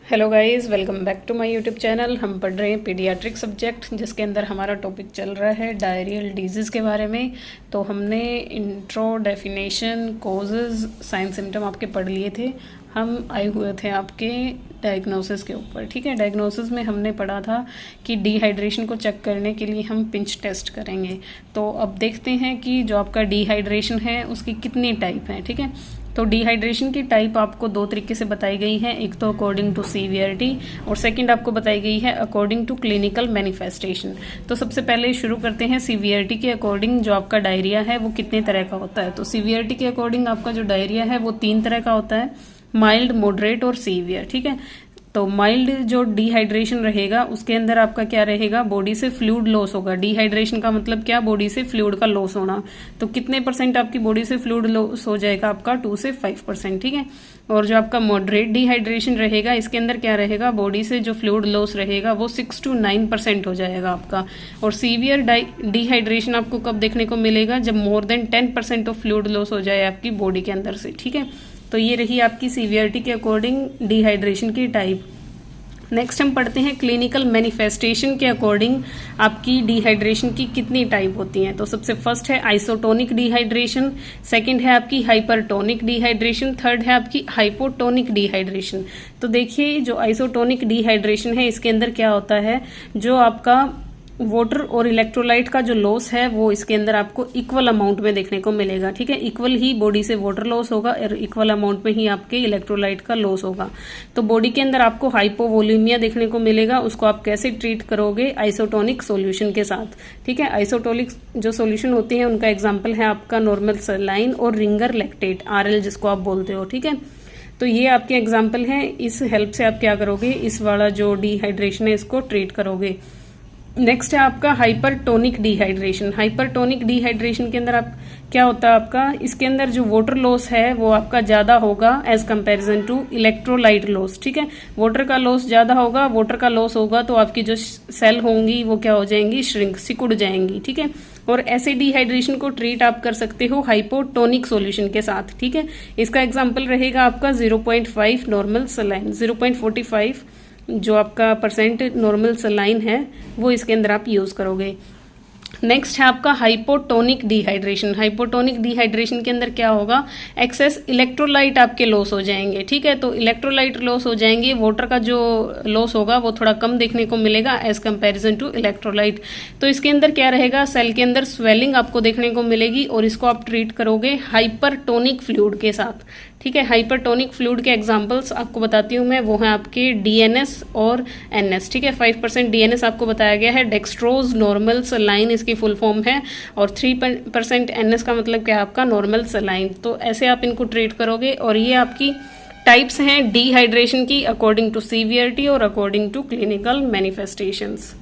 Hello guys, welcome back to my YouTube channel. हम पढ़ रहे हैं पीडियाट्रिक सब्जेक्ट, जिसके अंदर हमारा टॉपिक चल रहा है डायरियल डिजीज़ के बारे में। तो हमने intro, definition, causes, sign symptom आपके पढ़ लिए थे। हम आए हुए थे आपके डायग्नोसिस के ऊपर। ठीक है, डायग्नोसिस में हमने पढ़ा था कि डिहाइड्रेशन को चेक करने के लिए हम पिंच टेस्ट करेंगे। तो अब देखते हैं कि जो आपका डिहाइड्रेशन है उसकी कितनी टाइप है। ठीक है, तो डिहाइड्रेशन की टाइप आपको दो तरीके से बताई गई है। एक तो अकॉर्डिंग टू सीवियरिटी और सेकंड आपको बताई गई है अकॉर्डिंग टू क्लिनिकल मैनिफेस्टेशन। तो सबसे पहले शुरू करते हैं सीवियरिटी के अकॉर्डिंग। जो आपका डायरिया है वो कितने तरह का होता है। तो सीवियरिटी के अकॉर्डिंग आपका जो डायरिया है वो 3 तरह का होता है, माइल्ड, मॉडरेट और सीवियर। ठीक है, तो माइल्ड जो डिहाइड्रेशन रहेगा उसके अंदर आपका क्या रहेगा, बॉडी से फ्लूइड लॉस होगा। डिहाइड्रेशन का मतलब क्या, बॉडी से फ्लूइड का लॉस होना। तो कितने परसेंट आपकी बॉडी से फ्लूइड लॉस हो जाएगा आपका, 2 से 5%। ठीक है, और जो आपका मॉडरेट डिहाइड्रेशन रहेगा इसके अंदर क्या रहेगा, बॉडी से जो फ्लूइड लॉस रहेगा वो 6 to 9% हो जाएगा आपका। और सीवियर डिहाइड्रेशन आपको कब देखने को मिलेगा, जब more than 10% of fluid loss हो जाए आपकी बॉडी के अंदर से। ठीक है, तो ये रही आपकी सीवियरिटी के अकॉर्डिंग डिहाइड्रेशन की टाइप। नेक्स्ट हम पढ़ते हैं क्लिनिकल मैनिफेस्टेशन के अकॉर्डिंग आपकी डिहाइड्रेशन की कितनी टाइप होती हैं। तो सबसे फर्स्ट है आइसोटोनिक डिहाइड्रेशन, सेकंड है आपकी हाइपरटोनिक डिहाइड्रेशन, थर्ड है आपकी हाइपोटोनिक डिहाइड्रेशन। तो देखिए, जो आइसोटोनिक डिहाइड्रेशन है इसके अंदर क्या होता है, जो आपका वाटर और इलेक्ट्रोलाइट का जो लॉस है वो इसके अंदर आपको इक्वल अमाउंट में देखने को मिलेगा। ठीक है, इक्वल ही बॉडी से वाटर लॉस होगा और इक्वल अमाउंट में ही आपके इलेक्ट्रोलाइट का लॉस होगा। तो बॉडी के अंदर आपको हाइपोवोल्यूमिया देखने को मिलेगा। उसको आप कैसे ट्रीट करोगे, आइसोटोनिक सॉल्यूशन के साथ। ठीक है, आइसोटोनिक जो सॉल्यूशन होते हैं उनका एग्जाम्पल है आपका नॉर्मल सलाइन और रिंगर लैक्टेट, RL जिसको आप बोलते हो। ठीक है, तो ये आपके एग्जाम्पल हैं। इस हेल्प से आप क्या करोगे, इस वाला जो डिहाइड्रेशन है इसको ट्रीट करोगे। नेक्स्ट है आपका हाइपरटोनिक डिहाइड्रेशन। हाइपरटोनिक डिहाइड्रेशन के अंदर आप क्या होता है आपका, इसके अंदर जो वाटर लॉस है वो आपका ज्यादा होगा as comparison to electrolyte loss. ठीक है, वाटर का लॉस ज्यादा होगा, वाटर का लॉस होगा तो आपकी जो सेल होंगी वो क्या हो जाएंगी, श्रिंक, सिकुड़ जाएंगी। ठीक है, और ऐसे डिहाइड्रेशन को ट्रीट आप कर सकते हो हाइपोटोनिक सॉल्यूशन के साथ। ठीक है, इसका एग्जाम्पल रहेगा आपका 0.5 नॉर्मल सलाइन, 0.45 जो आपका परसेंट नॉर्मल सलाइन है वो इसके अंदर आप यूज करोगे। नेक्स्ट है आपका हाइपोटोनिक डिहाइड्रेशन। हाइपोटोनिक डिहाइड्रेशन के अंदर क्या होगा, एक्सेस इलेक्ट्रोलाइट आपके लॉस हो जाएंगे। ठीक है, तो इलेक्ट्रोलाइट लॉस हो जाएंगे, वाटर का जो लॉस होगा वो थोड़ा कम देखने को मिलेगा एज कंपैरिजन टू इलेक्ट्रोलाइट। तो इसके अंदर क्या रहेगा, सेल के अंदर स्वेलिंग आपको देखने को मिलेगी और इसको आप ट्रीट करोगे हाइपरटोनिक फ्लूइड के साथ। ठीक है, हाइपरटोनिक फ्लूइड के एग्जांपल्स आपको बताती हूँ मैं, वो है आपके DNS और NS। ठीक है, 5% DNS आपको बताया गया है, डेक्सट्रोज नॉर्मल सलाइन इसकी फुल फॉर्म है, और 3% NS का मतलब क्या है आपका, नॉर्मल सलाइन। तो ऐसे आप इनको ट्रीट करोगे। और ये आपकी टाइप्स हैं डिहाइड्रेशन की अकॉर्डिंग टू सीवियरिटी और according to clinical manifestations.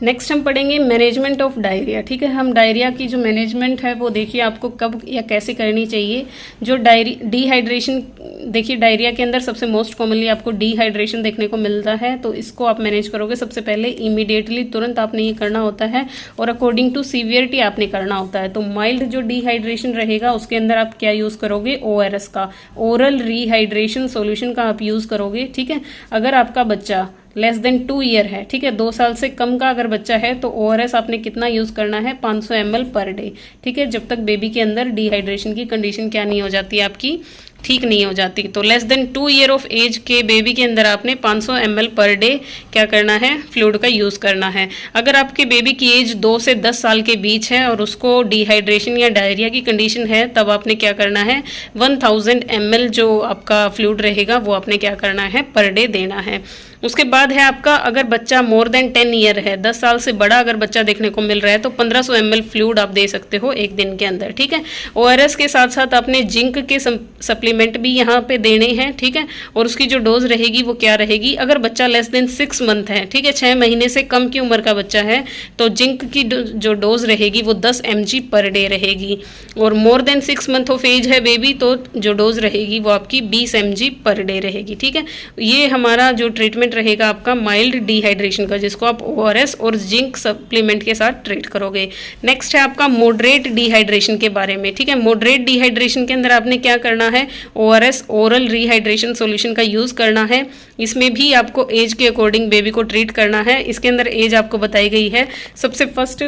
Next हम पढ़ेंगे मैनेजमेंट ऑफ डायरिया। ठीक है, हम डायरिया की जो मैनेजमेंट है वो देखिए आपको कब या कैसे करनी चाहिए। जो डिहाइड्रेशन, देखिए डायरिया के अंदर सबसे मोस्ट कॉमनली आपको डिहाइड्रेशन देखने को मिलता है, तो इसको आप मैनेज करोगे सबसे पहले इमीडिएटली, तुरंत आपने ये करना होता है, और अकॉर्डिंग टू सीवियरिटी आपने करना होता है। तो माइल्ड जो डिहाइड्रेशन रहेगा उसके अंदर आप क्या यूज करोगे, ORS का, ओरल रिहाइड्रेशन सॉल्यूशन का आप यूज करोगे। ठीक है, अगर आपका बच्चा लेस देन 2 ईयर है, ठीक है, 2 साल से कम का अगर बच्चा है तो ORS आपने कितना यूज करना है, 500 ml पर डे। ठीक है, जब तक बेबी के अंदर डिहाइड्रेशन की कंडीशन क्या नहीं हो जाती है आपकी, ठीक नहीं हो जाती। तो less than 2 year of age के बेबी के अंदर आपने 500 ml पर डे क्या करना है, फ्लूइड का यूज करना है। अगर आपके बेबी की एज 2 से 10 साल के बीच है और उसको डिहाइड्रेशन या डायरिया की कंडीशन है, तब आपने क्या करना है, 1000 ml जो आपका फ्लूइड रहेगा वो आपने क्या करना है, पर डे देना है। उसके बाद है आपका, अगर बच्चा मोर देन 10 ईयर है, 10 साल से बड़ा अगर बच्चा देखने को मिल रहा है, तो 1500 ml फ्लूइड आप दे सकते हो एक दिन के अंदर। ठीक है, ORS के साथ साथ आपने जिंक के सप्लीमेंट भी यहाँ पे देने हैं। ठीक है, और उसकी जो डोज रहेगी वो क्या रहेगी, अगर बच्चा लेस देन 6 मंथ है, ठीक है, 6 महीने से कम की उम्र का बच्चा है, तो जिंक की जो डोज रहेगी वो 10 mg पर डे रहेगी। और more than 6 month of age है बेबी, तो जो डोज रहेगी वो आपकी 20 mg पर डे रहेगी। ठीक है, ये हमारा जो ट्रीटमेंट रहेगा आपका माइल्ड डिहाइड्रेशन का, जिसको आप ORS और जिंक सप्लीमेंट के साथ ट्रीट करोगे। नेक्स्ट है आपका मॉडरेट डिहाइड्रेशन के बारे में। ठीक है, मॉडरेट डिहाइड्रेशन के अंदर आपने क्या करना है, ORS ओरल रिहाइड्रेशन सॉल्यूशन का यूज़ करना है। इसमें भी आपको एज के अकॉर्डिंग बेबी को ट्रीट करना है। इसके अंदर एज आपको बताई गई है। सबसे फर्स्ट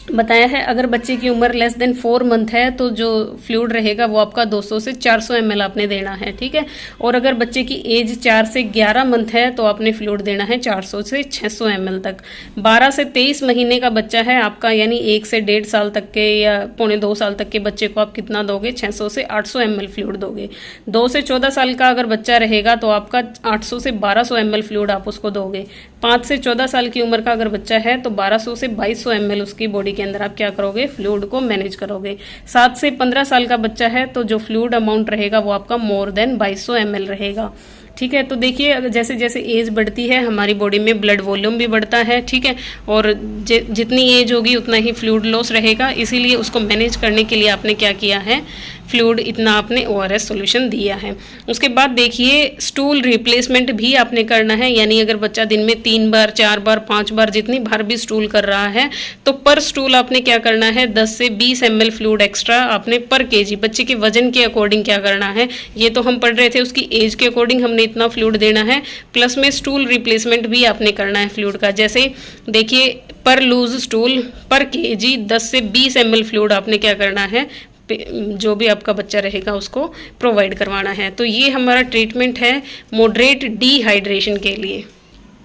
बताया है अगर बच्चे की उम्र लेस देन 4 मंथ है तो जो फ्लूइड रहेगा वो आपका 200 से 400 ml आपने देना है, ठीक है। और अगर बच्चे की एज 4 से 11 मंथ है तो आपने फ्लूइड देना है 400 से 600 ml तक। 12 से 23 महीने का बच्चा है आपका, यानी 1 से 1.5 साल तक के या 1.25 साल तक के बच्चे को आप कितना दोगे, 600 से 800 ml फ्लूइड दोगे। 2 से 14 साल का अगर बच्चा रहेगा तो आपका 800 से 1200 ml फ्लूइड आप उसको दोगे। 5 से 14 साल की उम्र का अगर बच्चा है तो 1200 से 2200 ml उसकी बॉडी के अंदर आप क्या करोगे, फ्लूइड को मैनेज करोगे। 7 से 15 साल का बच्चा है तो जो फ्लूइड अमाउंट रहेगा वो आपका मोर देन 2200 ml रहेगा, ठीक है। तो देखिए जैसे जैसे एज बढ़ती है हमारी बॉडी में ब्लड वॉल्यूम भी बढ़ता है, ठीक है, और जितनी एज होगी उतना ही फ्लूइड लॉस रहेगा। इसीलिए उसको मैनेज करने के लिए आपने क्या किया है, फ्लूइड इतना आपने ORS सॉल्यूशन दिया है। उसके बाद देखिए स्टूल रिप्लेसमेंट भी आपने करना है, यानी अगर बच्चा दिन में 3 बार 4 बार 5 बार जितनी बार भी स्टूल कर रहा है तो पर स्टूल आपने क्या करना है, 10 से 20 ml फ्लूइड एक्स्ट्रा आपने पर kg बच्चे के वजन के अकॉर्डिंग क्या करना है। ये तो हम पढ़ रहे थे उसकी एज के अकॉर्डिंग हमने इतना फ्लूइड देना है, प्लस में स्टूल रिप्लेसमेंट भी आपने करना है फ्लूइड का। जैसे देखिए पर लूज स्टूल पर kg 10 से 20 ml फ्लूइड आपने क्या करना है, जो भी आपका बच्चा रहेगा उसको प्रोवाइड करवाना है। तो ये हमारा ट्रीटमेंट है मॉडरेट डिहाइड्रेशन के लिए।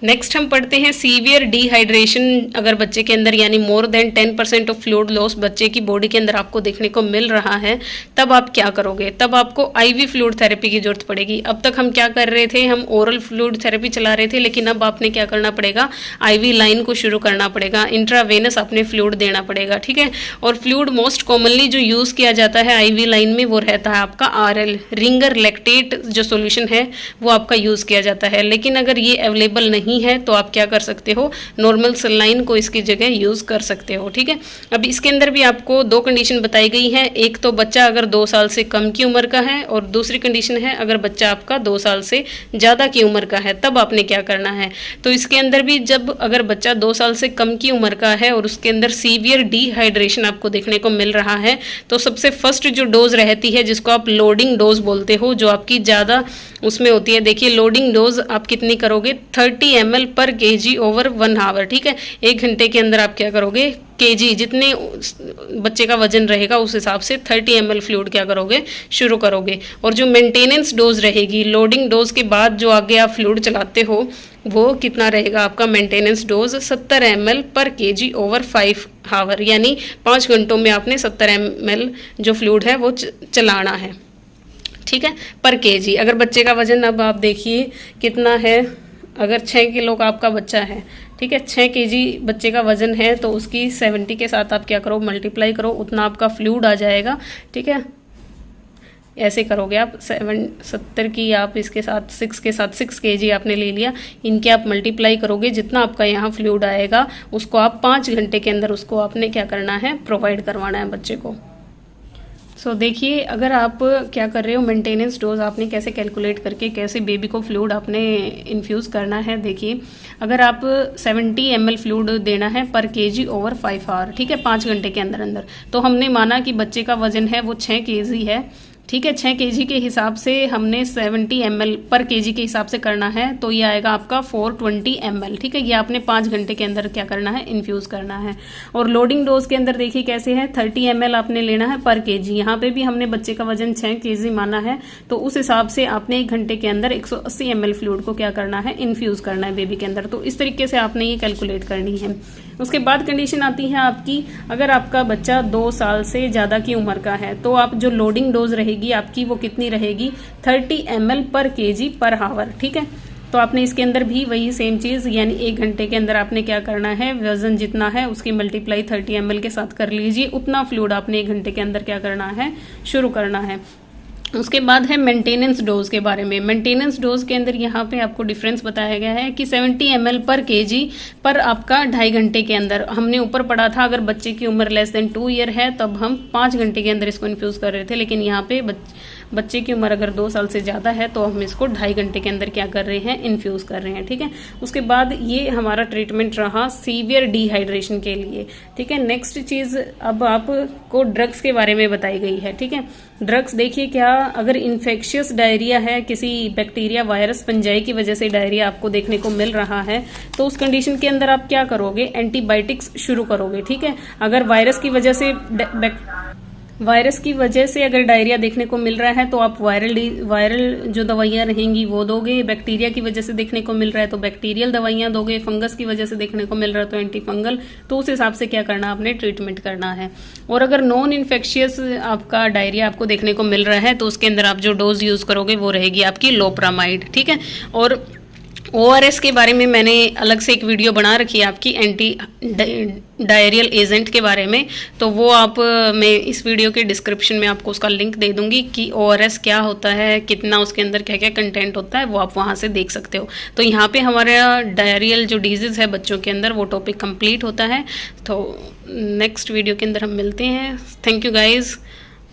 नेक्स्ट हम पढ़ते हैं सीवियर डिहाइड्रेशन। अगर बच्चे के अंदर यानी more than 10% of fluid loss बच्चे की बॉडी के अंदर आपको देखने को मिल रहा है, तब आप क्या करोगे, तब आपको IV फ्लूइड थेरेपी की जरूरत पड़ेगी। अब तक हम क्या कर रहे थे, हम ओरल फ्लूइड थेरेपी चला रहे थे, लेकिन अब आपने क्या करना पड़ेगा, IV लाइन को शुरू करना पड़ेगा, इंट्रावेनस आपने फ्लूइड देना पड़ेगा, ठीक है। और फ्लूइड मोस्ट कॉमनली जो यूज़ किया जाता है IV लाइन में वो रहता है आपका RL रिंगर लैक्टेट जो सोल्यूशन है वो आपका यूज़ किया जाता है। लेकिन अगर ये अवेलेबल नहीं है तो आप क्या कर सकते हो, नॉर्मल सलाइन को इसकी जगह यूज कर सकते हो, ठीक है। अब इसके अंदर भी आपको 2 कंडीशन बताई गई है। एक तो बच्चा अगर 2 साल से कम की उम्र का है, और दूसरी कंडीशन है अगर बच्चा आपका 2 साल से ज़्यादा की उम्र का है, तब आपने क्या करना है। तो इसके अंदर भी जब अगर बच्चा 2 साल से कम की उम्र का है और उसके अंदर सीवियर डिहाइड्रेशन आपको देखने को मिल रहा है, तो सबसे फर्स्ट जो डोज रहती है जिसको आप लोडिंग डोज बोलते हो, जो आपकी ज़्यादा उसमें होती है। देखिए लोडिंग डोज आप कितनी करोगे, 30 ml पर kg ओवर 1 आवर, ठीक है। 1 घंटे के अंदर आप क्या करोगे, kg जितने बच्चे का वजन रहेगा उस हिसाब से 30 ml फ्लूइड क्या करोगे, शुरू करोगे। और जो मेंटेनेंस डोज रहेगी लोडिंग डोज के बाद जो आगे आप फ्लूइड चलाते हो वो कितना रहेगा आपका मेंटेनेंस डोज, 70 ml पर kg ओवर 5 आवर, यानी 5 घंटों में आपने 70 ml जो फ्लूइड है वो चलाना है, ठीक है, पर kg। अगर बच्चे का वजन अब आप देखिए कितना है, अगर 6 किलो का आपका बच्चा है, ठीक है, 6 kg बच्चे का वजन है तो उसकी 70 के साथ आप क्या करो, मल्टीप्लाई करो, उतना आपका फ्लूइड आ जाएगा, ठीक है। ऐसे करोगे आप 70 की आप इसके साथ 6 के साथ 6 kg आपने ले लिया, इनके आप मल्टीप्लाई करोगे, जितना आपका यहाँ फ्लूइड आएगा उसको आप 5 घंटे के अंदर उसको आपने क्या करना है, प्रोवाइड करवाना है बच्चे को। सो देखिए अगर आप क्या कर रहे हो, मेंटेनेंस डोज आपने कैसे कैलकुलेट करके कैसे बेबी को फ्लूइड आपने इन्फ्यूज़ करना है। देखिए अगर आप 70 ml फ्लूइड देना है पर kg ओवर 5 आवर, ठीक है, 5 घंटे के अंदर अंदर, तो हमने माना कि बच्चे का वजन है वो 6 kg है, ठीक है। 6 kg के हिसाब से हमने 70 ml पर kg के हिसाब से करना है, तो ये आएगा आपका 420 ml, ठीक है। ये आपने 5 घंटे के अंदर क्या करना है, इन्फ्यूज़ करना है। और लोडिंग डोज के अंदर देखिए कैसे है, 30 ml आपने लेना है पर kg। यहाँ पे भी हमने बच्चे का वजन 6 kg माना है, तो उस हिसाब से आपने 1 घंटे के अंदर 180 ml फ्लूइड को क्या करना है, इन्फ्यूज़ करना है बेबी के अंदर। तो इस तरीके से आपने ये कैलकुलेट करनी है। उसके बाद कंडीशन आती है आपकी, अगर आपका बच्चा 2 साल से ज़्यादा की उम्र का है तो आप जो लोडिंग डोज रहेगी आपकी वो कितनी रहेगी, 30 ml पर kg पर आवर, ठीक है। तो आपने इसके अंदर भी वही सेम चीज़, यानी 1 घंटे के अंदर आपने क्या करना है, वजन जितना है उसकी मल्टीप्लाई 30 ml के साथ कर लीजिए, उतना फ्लूइड आपने 1 घंटे के अंदर क्या करना है, शुरू करना है। उसके बाद है मेंटेनेंस डोज के बारे में। मेंटेनेंस डोज के अंदर यहाँ पे आपको डिफरेंस बताया गया है कि 70 ml पर kg पर आपका 2.5 घंटे के अंदर, हमने ऊपर पढ़ा था अगर बच्चे की उम्र लेस देन 2 ईयर है तब हम 5 घंटे के अंदर इसको इन्फ्यूज़ कर रहे थे, लेकिन यहाँ पे बच्चे की उम्र अगर 2 साल से ज़्यादा है तो हम इसको 2.5 घंटे के अंदर क्या कर रहे हैं, इन्फ्यूज़ कर रहे हैं। ठीक है, उसके बाद ये हमारा ट्रीटमेंट रहा सीवियर डिहाइड्रेशन के लिए। ठीक है, नेक्स्ट चीज़ अब आपको ड्रग्स के बारे में बताई गई है। ठीक है, ड्रग्स देखिए, क्या अगर इन्फेक्शियस डायरिया है, किसी बैक्टीरिया, वायरस, फंजाई की वजह से डायरिया आपको देखने को मिल रहा है, तो उस कंडीशन के अंदर आप क्या करोगे, एंटीबायोटिक्स शुरू करोगे। ठीक है, अगर वायरस की वजह से अगर डायरिया देखने को मिल रहा है तो आप वायरल जो दवाइयाँ रहेंगी वो दोगे। बैक्टीरिया की वजह से देखने को मिल रहा है तो बैक्टीरियल दवाइयाँ दोगे। फंगस की वजह से देखने को मिल रहा है तो एंटी फंगल। तो उस हिसाब से क्या करना, आपने ट्रीटमेंट करना है। और अगर नॉन इन्फेक्शियस आपका डायरिया आपको देखने को मिल रहा है तो उसके अंदर आप जो डोज यूज़ करोगे वो रहेगी आपकी लोप्रामाइड। ठीक है, और ORS के बारे में मैंने अलग से एक वीडियो बना रखी है आपकी एंटी डायरियल एजेंट के बारे में, तो वो मैं इस वीडियो के डिस्क्रिप्शन में आपको उसका लिंक दे दूंगी कि ORS क्या होता है, कितना उसके अंदर क्या क्या कंटेंट होता है, वो आप वहाँ से देख सकते हो। तो यहाँ पे हमारा डायरियल जो डिजीज़ है बच्चों के अंदर वो टॉपिक कंप्लीट होता है। तो नेक्स्ट वीडियो के अंदर हम मिलते हैं। Thank you guys,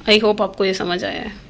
I hope आपको ये समझ आया है।